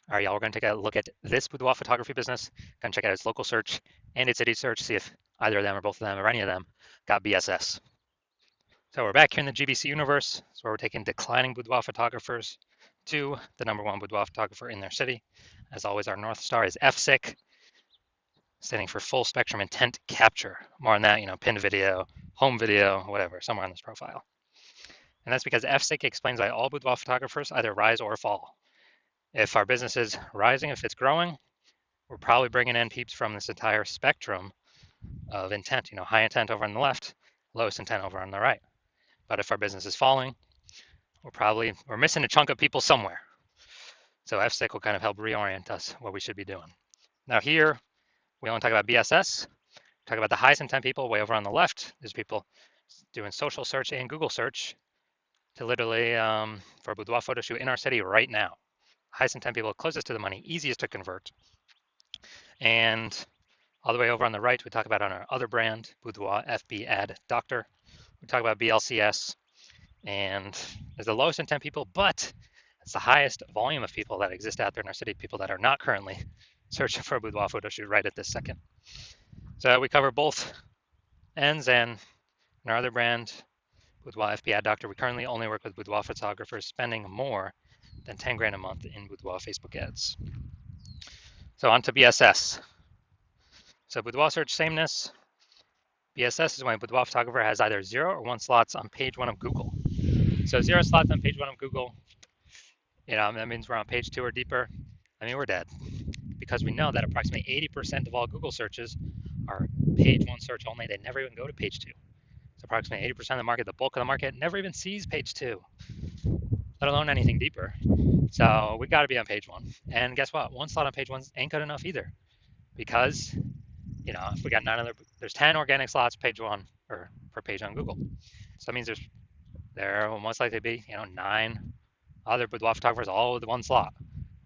All right, y'all, we're going to take a look at this boudoir photography business. Going to check out its local search and its city search, see if either of them or both of them or any of them got BSS. So we're back here in the GBC universe. So we're taking declining boudoir photographers to the #1 boudoir photographer in their city. As always, our North Star is FSIC, standing for full spectrum intent capture. More on that, pinned video, home video, whatever, somewhere on this profile. And that's because FSIC explains why all boudoir photographers either rise or fall. If our business is rising, if it's growing, we're probably bringing in peeps from this entire spectrum of intent, high intent over on the left, lowest intent over on the right. But if our business is falling, we're missing a chunk of people somewhere. So FSIC will kind of help reorient us what we should be doing. Now here, we only talk about BSS, talk about the highest intent people way over on the left. There's people doing social search and Google search to literally for a boudoir photo shoot in our city right now. Highest intent people closest to the money, easiest to convert. And all the way over on the right, we talk about on our other brand, Boudoir FB Ad Doctor. We talk about BLCS, and there's the lowest intent people, but it's the highest volume of people that exist out there in our city, people that are not currently searching for a boudoir photo shoot right at this second. So we cover both ends, and in our other brand, Boudoir FB Ad Doctor, we currently only work with boudoir photographers spending more than 10 grand a month in boudoir Facebook ads. So on to BSS. So boudoir search sameness. BSS is when a boudoir photographer has either 0 or 1 slots on page 1 of Google. So 0 slots on page 1 of Google, that means we're on page 2 or deeper. We're dead, because we know that approximately 80% of all Google searches are page 1 search only. They never even go to page 2. So approximately 80% of the market, the bulk of the market, never even sees page 2, let alone anything deeper. So we got to be on page 1. And guess what? 1 slot on page 1 ain't good enough either, because if we got there's 10 organic slots page 1 or per page on Google. So that means there will most likely be 9 other boudoir photographers all with 1 slot.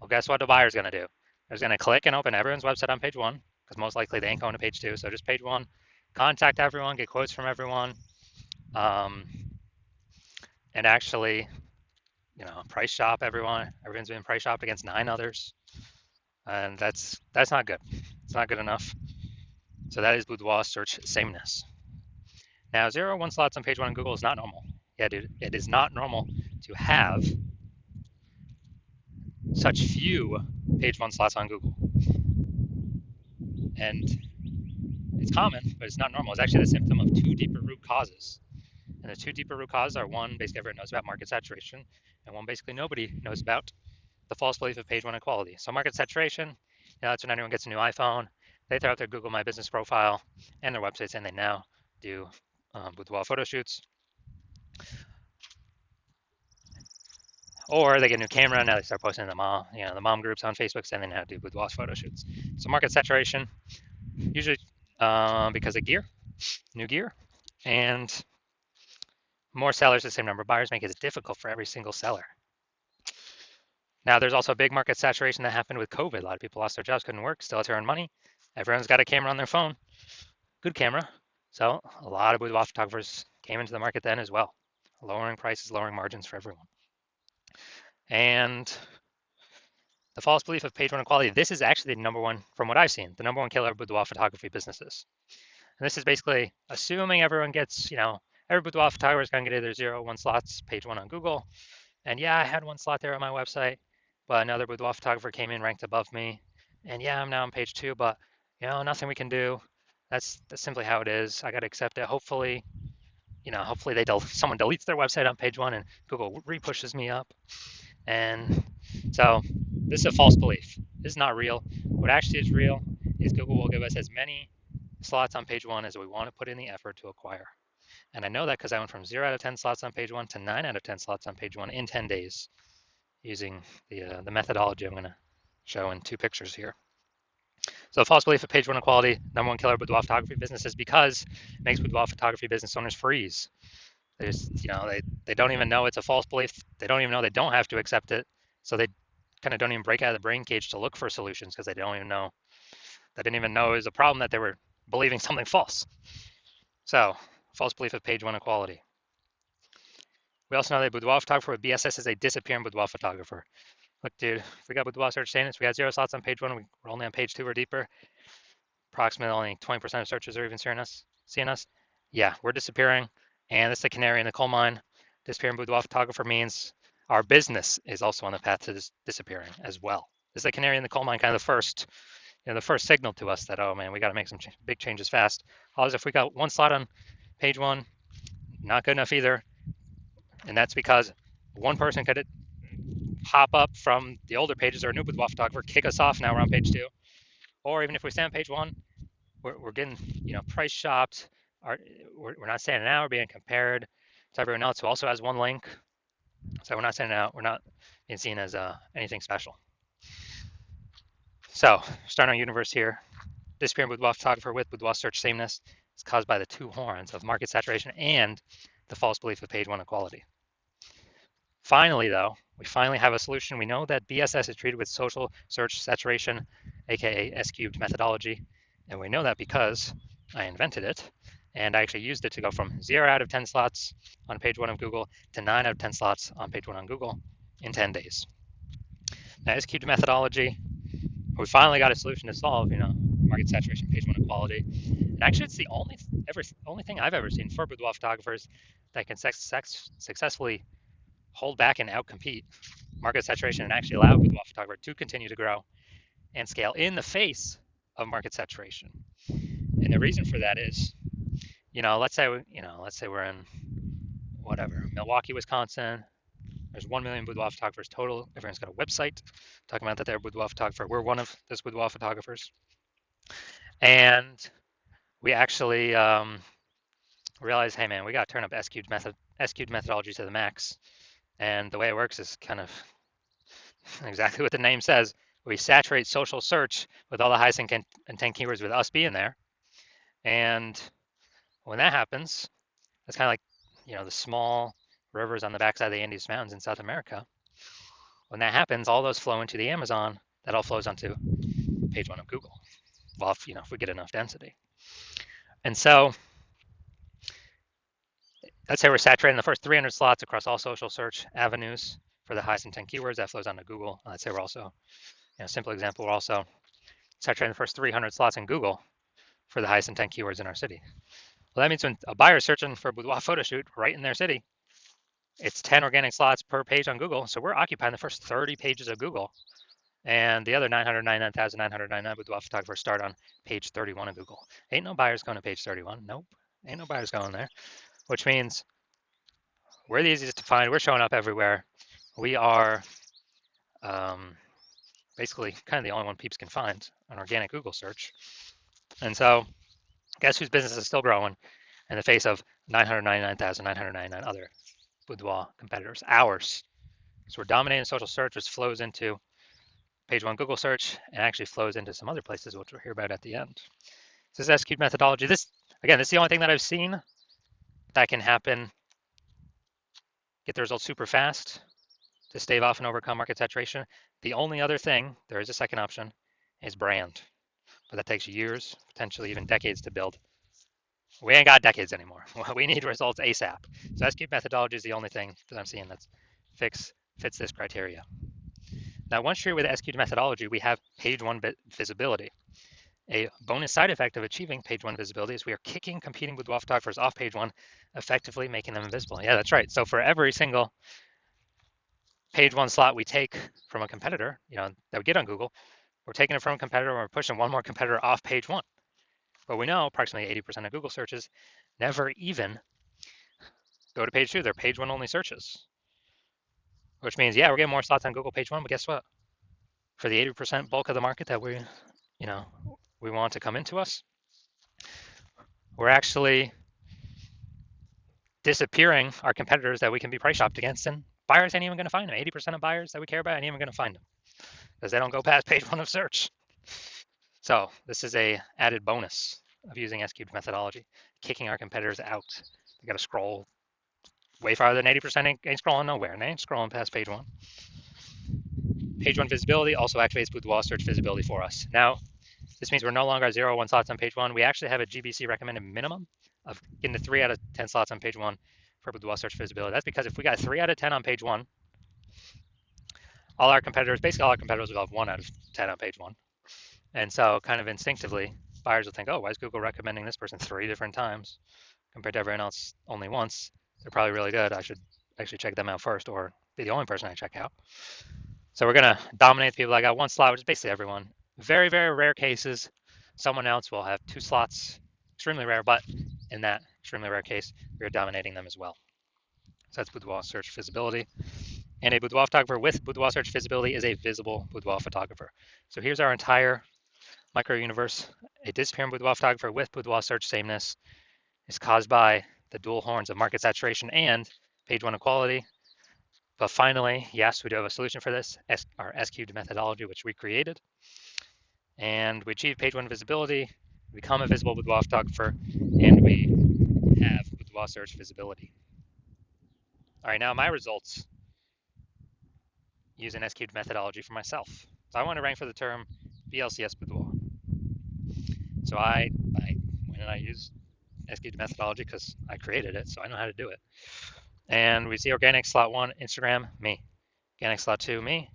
Well, guess what the buyer's going to do? They're going to click and open everyone's website on page 1, because most likely they ain't going to page 2. So just page 1, contact everyone, get quotes from everyone, and actually, price shop everyone. Everyone's been price shopped against 9 others, and that's not good. It's not good enough. So that is boudoir search sameness. Now, 0 or 1 slots on page 1 on Google is not normal. Yeah, dude, it is not normal to have such few page 1 slots on Google. And it's common, but it's not normal. It's actually the symptom of 2 deeper root causes. And the 2 deeper root causes are, one, basically everyone knows about market saturation, and one, basically nobody knows about the false belief of page 1 equality. So market saturation, that's when anyone gets a new iPhone, they throw out their Google My Business profile and their website saying they now do boudoir photo shoots. Or they get a new camera, and now they start posting in the mom groups on Facebook saying they now do boudoir photo shoots. So market saturation, usually because of new gear, and more sellers, the same number of buyers, make it difficult for every single seller. Now, there's also a big market saturation that happened with COVID. A lot of people lost their jobs, couldn't work, still had to earn money. Everyone's got a camera on their phone, good camera. So a lot of boudoir photographers came into the market then as well, lowering prices, lowering margins for everyone. And the false belief of page 1 equality, this is actually the #1, from what I've seen, the #1 killer of boudoir photography businesses. And this is basically assuming everyone gets, every boudoir photographer is going to get either 0 or 1 slots, page 1 on Google. And yeah, I had 1 slot there on my website, but another boudoir photographer came in ranked above me. And yeah, I'm now on page 2, but nothing we can do. That's simply how it is. I got to accept it. Hopefully, someone deletes their website on page 1 and Google repushes me up. And so this is a false belief. This is not real. What actually is real is Google will give us as many slots on page 1 as we want to put in the effort to acquire. And I know that because I went from 0 out of 10 slots on page 1 to 9 out of 10 slots on page 1 in 10 days using the methodology I'm going to show in 2 pictures here. So the false belief of page 1 equality, #1 killer of boudoir photography businesses, because it makes boudoir photography business owners freeze. They don't even know it's a false belief. They don't even know they don't have to accept it. So they kind of don't even break out of the brain cage to look for solutions, because they didn't even know it was a problem, that they were believing something false. So false belief of page 1 equality. We also know that boudoir photographer with BSS is a disappearing boudoir photographer. Look, dude, if we got Boudoir search saying this, we got 0 slots on page 1, we're only on page 2 or deeper. Approximately only 20% of searches are even seeing us. Yeah, we're disappearing. And this is the canary in the coal mine. Disappearing Boudoir photographer means our business is also on the path to disappearing as well. This is the canary in the coal mine, kind of the first signal to us that, oh man, we got to make some big changes fast. Otherwise, if we got 1 slot on page 1, not good enough either. And that's because one person could hop up from the older pages or a new Boudoir photographer, kick us off. Now we're on page 2. Or even if we stay on page 1, we're getting price shopped. We're not standing out. We're being compared to everyone else who also has one link. So we're not standing out. We're not being seen as anything special. So starting our universe here. Disappearing Boudoir photographer with Boudoir search sameness is caused by the two horns of market saturation and the false belief of page 1 equality. Finally, though, we finally have a solution. We know that BSS is treated with social search saturation, aka S-cubed methodology, and we know that because I invented it, and I actually used it to go from 0 out of 10 slots on page 1 of Google to 9 out of 10 slots on page 1 on Google in 10 days. Now, S-cubed methodology, we finally got a solution to solve, market saturation, page 1 equality. And actually, it's the only thing I've ever seen for boudoir photographers that can successfully hold back and outcompete market saturation and actually allow boudoir photographer to continue to grow and scale in the face of market saturation. And the reason for that is, let's say we're in Milwaukee, Wisconsin. There's 1 million boudoir photographers total. Everyone's got a website talking about that they're a boudoir photographer. We're one of those boudoir photographers. And we actually realize, hey man, we got to turn up S-cubed methodology to the max. And the way it works is kind of exactly what the name says. We saturate social search with all the highest intent keywords with us being there. And when that happens, it's kind of like, the small rivers on the backside of the Andes Mountains in South America. When that happens, all those flow into the Amazon. That all flows onto page 1 of Google. Well, if we get enough density. And so let's say we're saturating the first 300 slots across all social search avenues for the highest intent keywords. That flows onto Google. Let's say we're also, simple example, we're also saturating the first 300 slots in Google for the highest intent keywords in our city. Well, that means when a buyer is searching for a boudoir photo shoot right in their city, it's 10 organic slots per page on Google. So we're occupying the first 30 pages of Google. And the other 999,999 boudoir photographers start on page 31 of Google. Ain't no buyers going to page 31. Nope. Ain't no buyers going there. Which means we're the easiest to find. We're showing up everywhere. We are basically kind of the only one peeps can find on organic Google search. And so guess whose business is still growing in the face of 999,999 other boudoir competitors? Ours. So we're dominating social search, which flows into page 1 Google search and actually flows into some other places, which we'll hear about at the end. So this S-cubed methodology. This is the only thing that I've seen that can happen, get the results super fast to stave off and overcome market saturation. The only other thing, there is a second option, is brand. But that takes years, potentially even decades to build. We ain't got decades anymore. We need results ASAP. So S-cubed methodology is the only thing that I'm seeing that fits this criteria. Now, once you're with S-cubed methodology, we have page 1 visibility. A bonus side effect of achieving page 1 visibility is we are kicking competing boudoir photographers off page 1, effectively making them invisible. Yeah, that's right. So for every single page 1 slot we take from a competitor, that we get on Google, we're taking it from a competitor and we're pushing one more competitor off page 1. But we know approximately 80% of Google searches never even go to page 2. They're page 1 only searches. Which means, yeah, we're getting more slots on Google page 1, but guess what? For the 80% bulk of the market that we want to come into us, we're actually disappearing our competitors that we can be price shopped against, and buyers ain't even going to find them. 80% of buyers that we care about ain't even going to find them because they don't go past page 1 of search. So this is a added bonus of using S-cubed methodology, kicking our competitors out. They got to scroll way farther than 80%. Ain't scrolling nowhere, and they ain't scrolling past page 1. Page 1 visibility also activates boudoir search visibility for us. Now, this means we're no longer at 0 or 1 slots on page 1. We actually have a GBC recommended minimum of getting to 3 out of 10 slots on page 1 for boudoir search visibility. That's because if we got 3 out of 10 on page 1, all our competitors, basically all our competitors will have 1 out of 10 on page 1. And so kind of instinctively, buyers will think, oh, why is Google recommending this person 3 different times compared to everyone else only once? They're probably really good. I should actually check them out first or be the only person I check out. So we're going to dominate the people that got 1 slot, which is basically everyone. Very, very rare cases, someone else will have 2 slots. Extremely rare, but in that extremely rare case, we are dominating them as well. So that's boudoir search visibility. And a boudoir photographer with boudoir search visibility is a visible boudoir photographer. So here's our entire micro universe. A disappearing boudoir photographer with boudoir search sameness is caused by the dual horns of market saturation and page 1 equality. But finally, yes, we do have a solution for this, our S-cubed methodology, which we created. And we achieve page 1 visibility, become a visible boudoir photographer, and we have boudoir search visibility. All right, now my results use an S-cubed methodology for myself. So I want to rank for the term BLCS boudoir. So when I use S-cubed methodology because I created it, so I know how to do it. And we see organic slot 1, Instagram, me. Organic slot 2, me.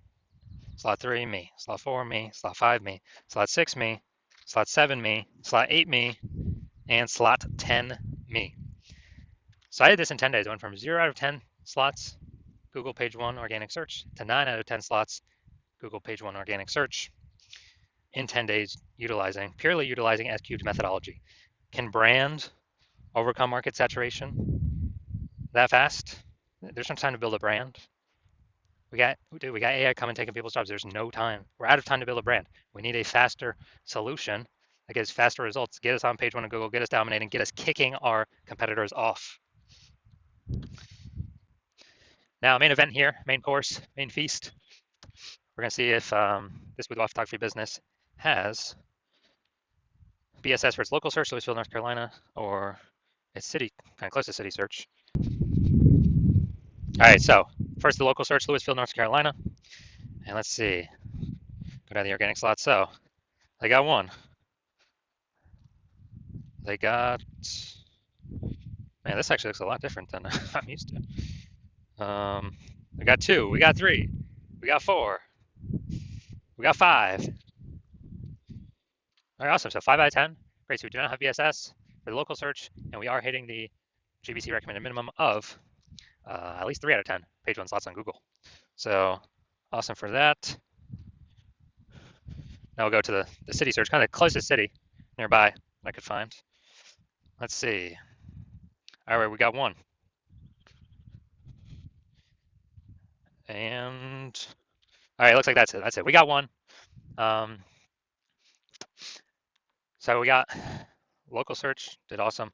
Slot 3, me. Slot 4, me. Slot 5, me. Slot 6, me. Slot 7, me. Slot 8, me. And slot 10, me. So I did this in 10 days. I went from 0 out of 10 slots, Google page 1 organic search, to 9 out of 10 slots, Google page 1 organic search in 10 days, purely utilizing S-cubed methodology. Can brand overcome market saturation that fast? There's no time to build a brand. We got AI coming taking people's jobs. There's no time. We're out of time to build a brand. We need a faster solution that gives faster results, get us on page 1 of Google, get us dominating, get us kicking our competitors off. Now, main event here, main course, main feast. We're going to see if this boudoir photography business has BSS for its local search, Louisville, North Carolina, or its city, kind of close to city search. All right, so first the local search, Louisville, North Carolina. And let's see, go down the organic slot. So they got 1. They got, man, this actually looks a lot different than I'm used to. We got 2, we got 3, we got 4, we got 5. All right, awesome. So 5 out of 10. Great. So we do not have BSS for the local search, and we are hitting the GBC recommended minimum of at least 3 out of 10 page 1 slots on Google. So awesome for that. Now we'll go to the city search, kind of the closest city nearby I could find. Let's see. All right, we got 1. And all right, looks like that's it. That's it. We got 1. So we got local search, did awesome.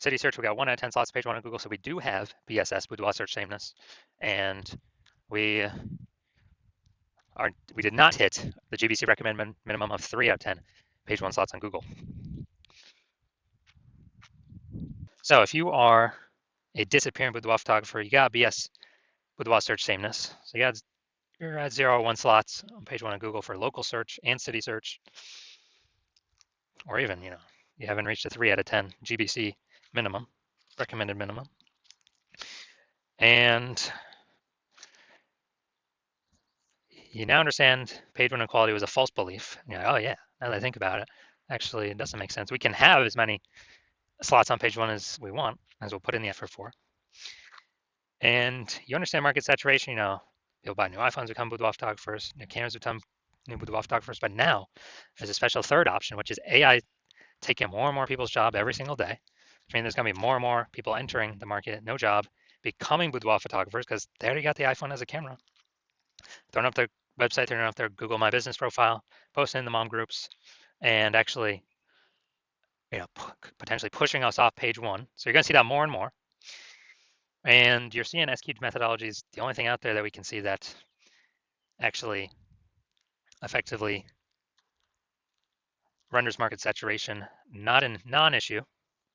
City search, we got 1 out of 10 slots, page 1 on Google. So we do have BSS, boudoir search sameness. And we did not hit the GBC recommended minimum of 3 out of 10 page 1 slots on Google. So if you are a disappearing boudoir photographer, you got BS boudoir search sameness. So you're at 0 or 1 slots on page 1 on Google for local search and city search. Or even, you haven't reached a 3 out of 10 GBC minimum, recommended minimum. And you now understand page 1 equality was a false belief. You're like, oh yeah, now that I think about it, actually it doesn't make sense. We can have as many slots on page 1 as we want, as we'll put in the effort for. And you understand market saturation, people buy new iPhones become boudoir photographers, new cameras become new boudoir photographers, but now there's a special third option, which is AI taking more and more people's job every single day. Which means there's gonna be more and more people entering the market, no job, becoming boudoir photographers because they already got the iPhone as a camera. Throwing up their website, throwing up their Google My Business profile, posting in the mom groups, and actually, potentially pushing us off page 1. So you're gonna see that more and more. And you're seeing S-cubed methodology is the only thing out there that we can see that actually effectively renders market saturation not a non-issue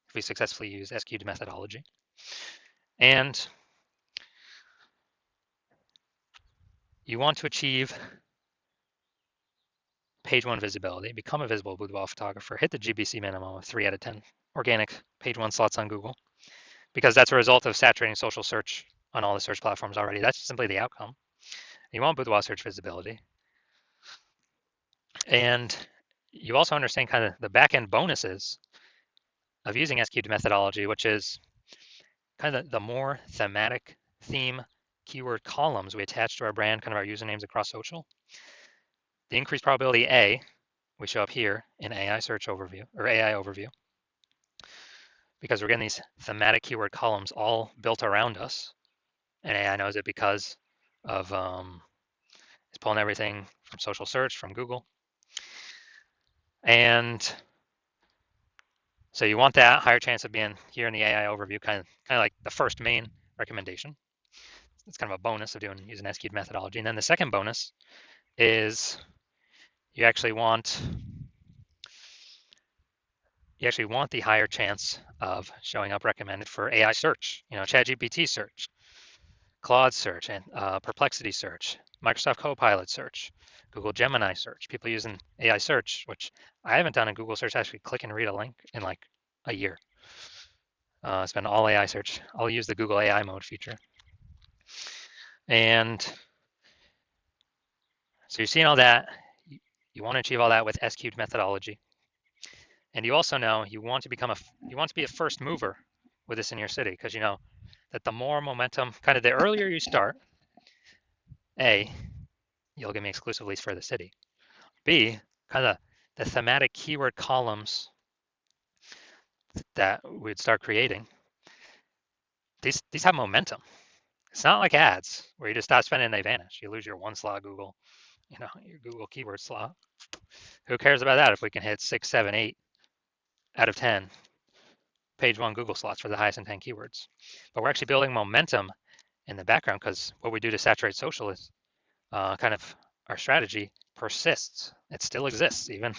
if we successfully use S-cubed methodology. And you want to achieve page 1 visibility, become a visible boudoir photographer, hit the GBC minimum of 3 out of 10 organic page 1 slots on Google, because that's a result of saturating social search on all the search platforms already. That's simply the outcome. You want Boudoir search visibility. And you also understand kind of the back-end bonuses of using SQ'd methodology, which is kind of the more thematic theme keyword columns we attach to our brand, kind of our usernames across social. The increased probability A, we show up here in AI search overview or AI overview, because we're getting these thematic keyword columns all built around us. And AI knows it because of it's pulling everything from social search, from Google. And so you want that higher chance of being here in the AI overview, kind of like the first main recommendation. It's kind of a bonus of using SQ'd methodology. And then the second bonus is you actually want the higher chance of showing up recommended for AI search, ChatGPT search, Claude search, and Perplexity search, Microsoft Copilot search, Google Gemini search, people using AI search, which I haven't done in Google search, actually click and read a link in like a year. It's been all AI search. I'll use the Google AI mode feature. And so you're seeing all that. You want to achieve all that with SQ'd methodology. And you also know you want to be a first mover with this in your city, because you know that the more momentum, kind of the earlier you start, A, you'll give me exclusive leads for the city. B, kind of the thematic keyword columns that we'd start creating, these have momentum. It's not like ads where you just stop spending and they vanish. You lose your one slot Google, your Google keyword slot. Who cares about that if we can hit 6, 7, 8 out of 10 page one Google slots for the highest intent keywords? But we're actually building momentum in the background, because what we do to saturate social is kind of our strategy persists. It still exists even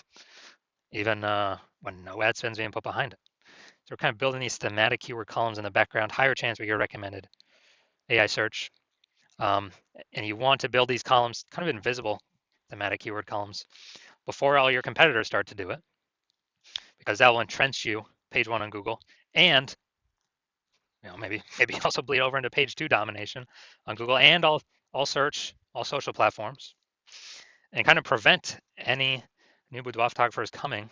when no ad spend's being put behind it. So we're kind of building these thematic keyword columns in the background, higher chance we get recommended AI search. And you want to build these columns, kind of invisible thematic keyword columns, before all your competitors start to do it, because that will entrench you page one on Google, and maybe also bleed over into page two domination on Google and all search, all social platforms, and kind of prevent any new boudoir photographers coming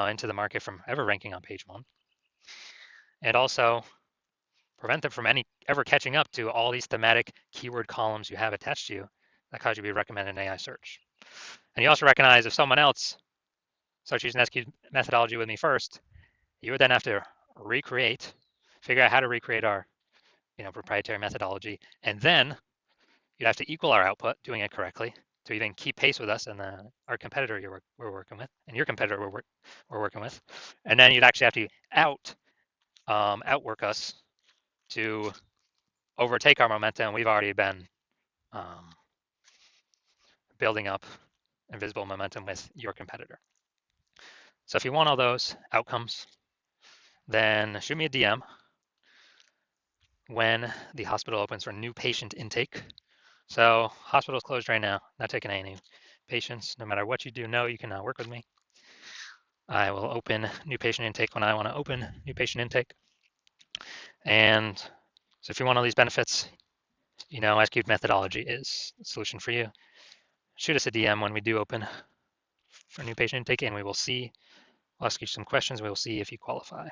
into the market from ever ranking on page one, and also prevent them from ever catching up to all these thematic keyword columns you have attached to you that cause you to be recommended in AI search. And you also recognize if someone else starts using SQ methodology with me first, you would then have to figure out how to recreate our proprietary methodology, and then you'd have to equal our output doing it correctly to even keep pace with us and our competitor we're working with, and your competitor we're working with. And then you'd actually have to outwork us to overtake our momentum we've already been building up invisible momentum with your competitor. So if you want all those outcomes, then shoot me a DM when the hospital opens for new patient intake. So hospital's closed right now, not taking any patients. No matter what you do, you can work with me. I will open new patient intake when I want to open new patient intake. And so if you want all these benefits, SQ'd methodology is the solution for you. Shoot us a DM when we do open for new patient intake, and we'll ask you some questions. We will see if you qualify.